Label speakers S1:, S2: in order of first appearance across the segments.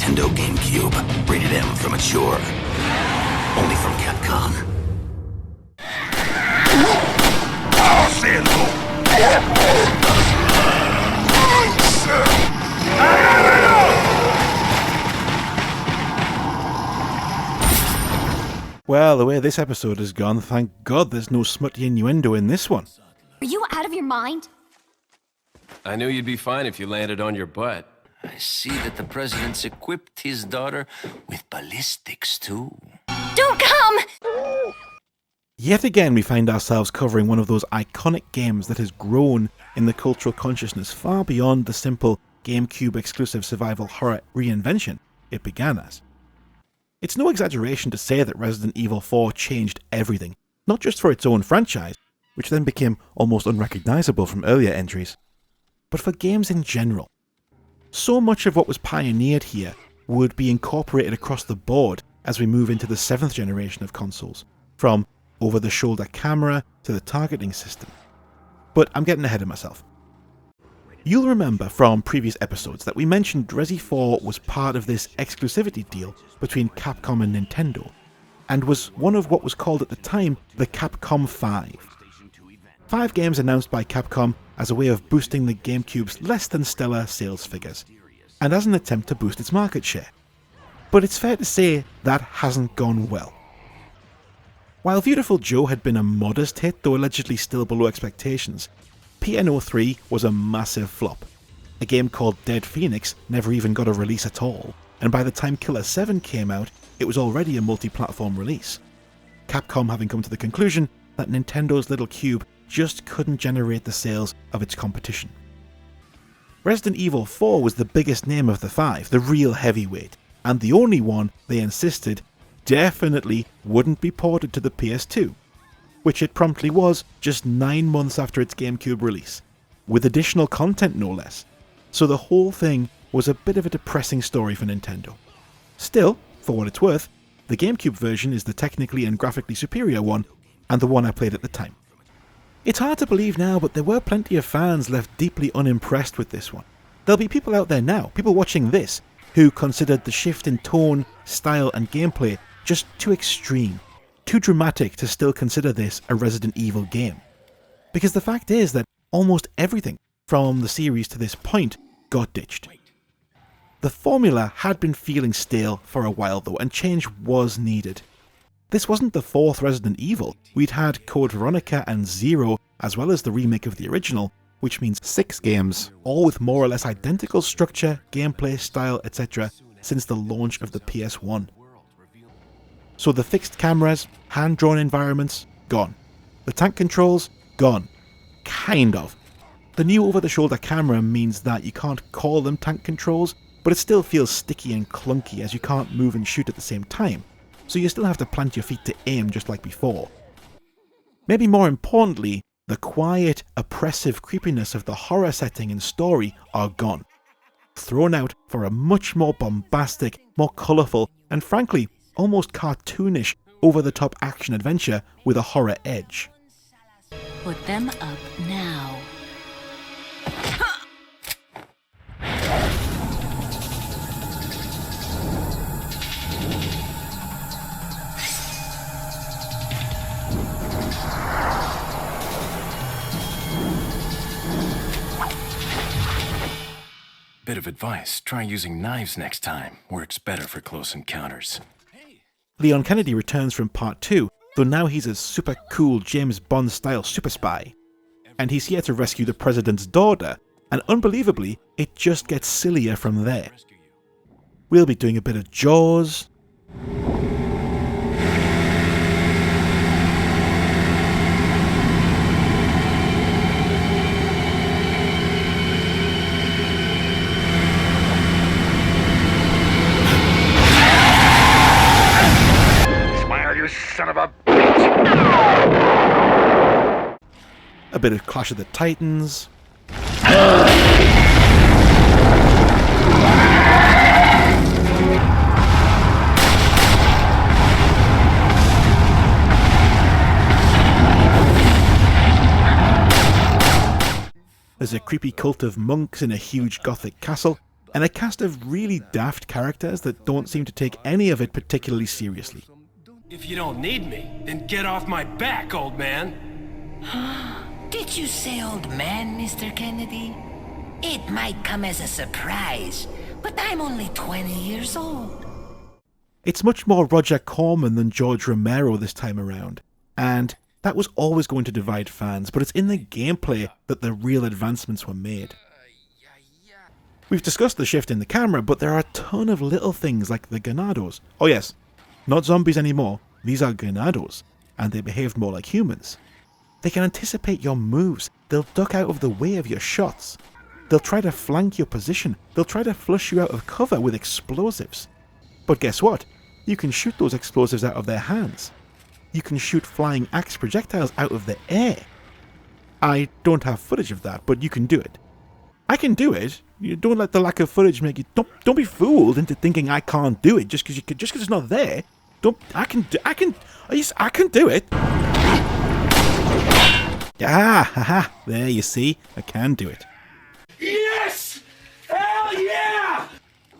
S1: Nintendo GameCube. Rated M for mature. Only from Capcom.
S2: Well, the way this episode has gone, thank God there's no smutty innuendo in this one.
S3: Are you out of your mind?
S4: I knew you'd be fine if you landed on your butt.
S5: I see that the president's equipped his daughter with ballistics, too.
S3: Don't come!
S2: Yet again, we find ourselves covering one of those iconic games that has grown in the cultural consciousness far beyond the simple GameCube exclusive survival horror reinvention it began as. It's no exaggeration to say that Resident Evil 4 changed everything, not just for its own franchise, which then became almost unrecognisable from earlier entries, but for games in general. So much of what was pioneered here would be incorporated across the board as we move into the 7th generation of consoles, from over-the-shoulder camera to the targeting system. But I'm getting ahead of myself. You'll remember from previous episodes that we mentioned Resi 4 was part of this exclusivity deal between Capcom and Nintendo, and was one of what was called at the time the Capcom 5. 5 games announced by Capcom as a way of boosting the GameCube's less than stellar sales figures, and as an attempt to boost its market share. But it's fair to say that hasn't gone well. While Beautiful Joe had been a modest hit, though allegedly still below expectations, PNO3 was a massive flop. A game called Dead Phoenix never even got a release at all, and by the time Killer 7 came out, it was already a multi-platform release. Capcom having come to the conclusion that Nintendo's little cube just couldn't generate the sales of its competition. Resident Evil 4 was the biggest name of the 5, the real heavyweight, and the only one they insisted definitely wouldn't be ported to the PS2, which it promptly was just 9 months after its GameCube release, with additional content no less. So the whole thing was a bit of a depressing story for Nintendo. Still, for what it's worth, the GameCube version is the technically and graphically superior one, and the one I played at the time. It's hard to believe now, but there were plenty of fans left deeply unimpressed with this one. There'll be people out there now, people watching this, who considered the shift in tone, style and gameplay just too extreme, too dramatic to still consider this a Resident Evil game. Because the fact is that almost everything from the series to this point got ditched. The formula had been feeling stale for a while though, and change was needed. This wasn't the 4th Resident Evil. We'd had Code Veronica and Zero, as well as the remake of the original, which means 6 games, all with more or less identical structure, gameplay, style, etc. since the launch of the PS1. So the fixed cameras, hand-drawn environments, gone. The tank controls, gone. Kind of. The new over-the-shoulder camera means that you can't call them tank controls, but it still feels sticky and clunky as you can't move and shoot at the same time, so you still have to plant your feet to aim just like before. Maybe more importantly, the quiet, oppressive creepiness of the horror setting and story are gone. Thrown out for a much more bombastic, more colourful, and frankly, almost cartoonish, over-the-top action-adventure with a horror edge.
S6: Put them up now.
S4: Bit of advice, try using knives next time. Works better for close encounters.
S2: Leon Kennedy returns from part 2, though now he's a super cool James Bond style super spy. And he's here to rescue the president's daughter, and unbelievably, it just gets sillier from there. We'll be doing a bit of Jaws,
S1: Son of a bitch!
S2: a bit of Clash of the Titans, there's a creepy cult of monks in a huge gothic castle, and a cast of really daft characters that don't seem to take any of it particularly seriously.
S7: If you don't need me, then get off my back, old man.
S8: Did you say old man, Mr. Kennedy? It might come as a surprise, but I'm only 20 years old.
S2: It's much more Roger Corman than George Romero this time around, and that was always going to divide fans, but it's in the gameplay that the real advancements were made. We've discussed the shift in the camera, but there are a ton of little things like the Ganados. Oh yes, not zombies anymore, these are Ganados, and they behave more like humans. They can anticipate your moves, they'll duck out of the way of your shots. They'll try to flank your position, they'll try to flush you out of cover with explosives. But guess what? You can shoot those explosives out of their hands. You can shoot flying axe projectiles out of the air. I don't have footage of that, but you can do it. I can do it. You don't let the lack of footage make you. Don't be fooled into thinking I can't do it just because it's not there. I can do it. Haha, there you see, I can do it.
S7: Yes! Hell yeah!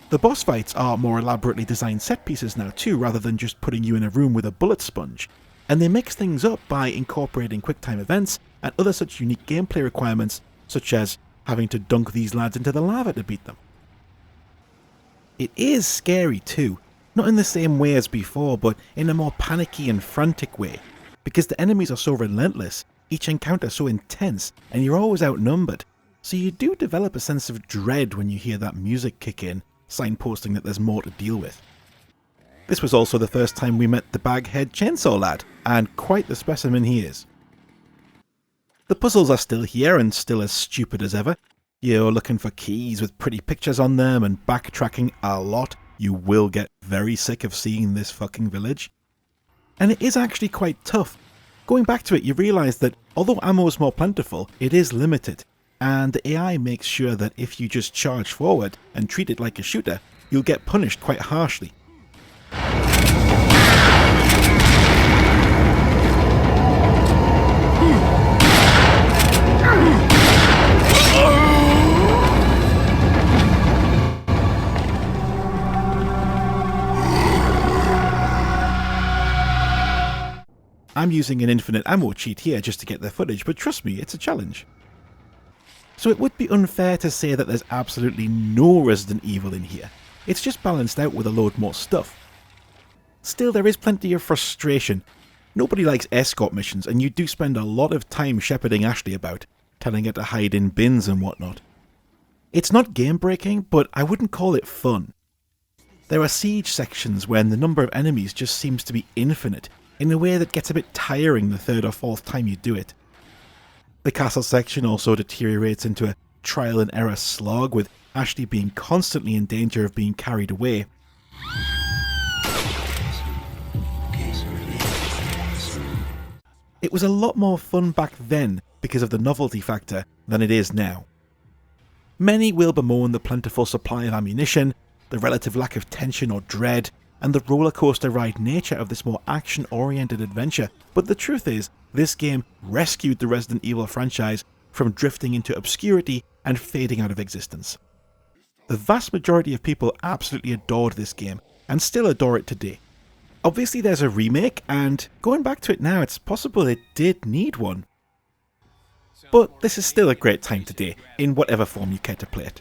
S2: The boss fights are more elaborately designed set pieces now too, rather than just putting you in a room with a bullet sponge, and they mix things up by incorporating QuickTime events and other such unique gameplay requirements, such as having to dunk these lads into the lava to beat them. It is scary too, not in the same way as before, but in a more panicky and frantic way, because the enemies are so relentless, each encounter so intense, and you're always outnumbered, so you do develop a sense of dread when you hear that music kick in, signposting that there's more to deal with. This was also the first time we met the Baghead Chainsaw Lad, and quite the specimen he is. The puzzles are still here and still as stupid as ever. You're looking for keys with pretty pictures on them and backtracking a lot. You will get very sick of seeing this fucking village. And it is actually quite tough. Going back to it, you realise that although ammo is more plentiful, it is limited. And the AI makes sure that if you just charge forward and treat it like a shooter, you'll get punished quite harshly. I'm using an infinite ammo cheat here just to get the footage, but trust me, it's a challenge. So it would be unfair to say that there's absolutely no Resident Evil in here. It's just balanced out with a load more stuff. Still, there is plenty of frustration. Nobody likes escort missions, and you do spend a lot of time shepherding Ashley about, telling her to hide in bins and whatnot. It's not game-breaking, but I wouldn't call it fun. There are siege sections when the number of enemies just seems to be infinite, in a way that gets a bit tiring the third or fourth time you do it. The castle section also deteriorates into a trial and error slog, with Ashley being constantly in danger of being carried away. It was a lot more fun back then because of the novelty factor than it is now. Many will bemoan the plentiful supply of ammunition, the relative lack of tension or dread, and the rollercoaster ride nature of this more action-oriented adventure, but the truth is, this game rescued the Resident Evil franchise from drifting into obscurity and fading out of existence. The vast majority of people absolutely adored this game, and still adore it today. Obviously there's a remake, and going back to it now, it's possible it did need one. But this is still a great time today, in whatever form you care to play it.